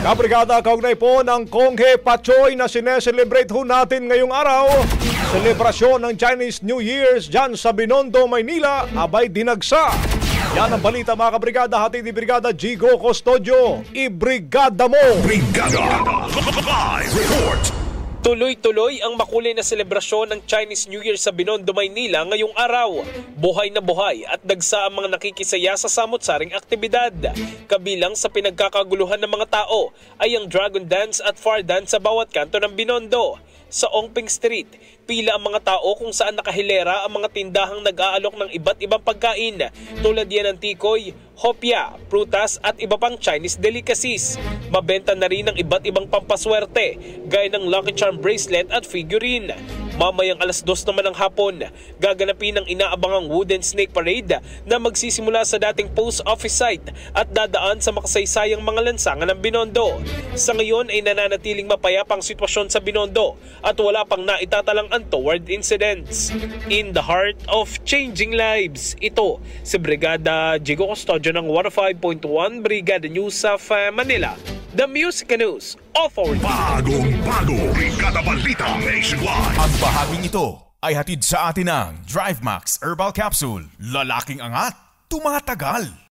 Kabrigada, kaugnay po ng Konghe Pachoy na sineselebrate ho natin ngayong araw. Selebrasyon ng Chinese New Year's dyan sa Binondo, Maynila, abay dinagsa. Yan ang balita mga kabrigada, hatid ni Brigada Jigo Custodio. Ibrigada mo! Brigada Live Report! Tuloy-tuloy ang makulay na selebrasyon ng Chinese New Year sa Binondo, Maynila ngayong araw. Buhay na buhay at dagsa ang mga nakikisaya sa samot-saring aktibidad. Kabilang sa pinagkakaguluhan ng mga tao ay ang Dragon Dance at Far Dance sa bawat kanto ng Binondo. Sa Ongping Street, pila ang mga tao kung saan nakahilera ang mga tindahang nag-aalok ng iba't ibang pagkain tulad yan ng tikoy, hopya, prutas at iba pang Chinese delicacies. Mabenta na rin ang iba't ibang pampaswerte gaya ng Lucky Charm bracelet at figurine. Mamayang alas 2 naman ng hapon, gaganapin ang inaabangang Wooden Snake Parade na magsisimula sa dating post office site at dadaan sa makasaysayang mga lansangan ng Binondo. Sa ngayon ay nananatiling mapayapang sitwasyon sa Binondo at wala pang naitatalang untoward incidents. In the heart of changing lives, ito si Brigada Jigo Custodio ng 105.1 Brigada News of Manila, The Music News Authority. Bagong-bago Brigada Balita Nationwide. Ang bahaging ito ay hatid sa atin ng DriveMax Herbal Capsule. Lalaking angat, tumatagal.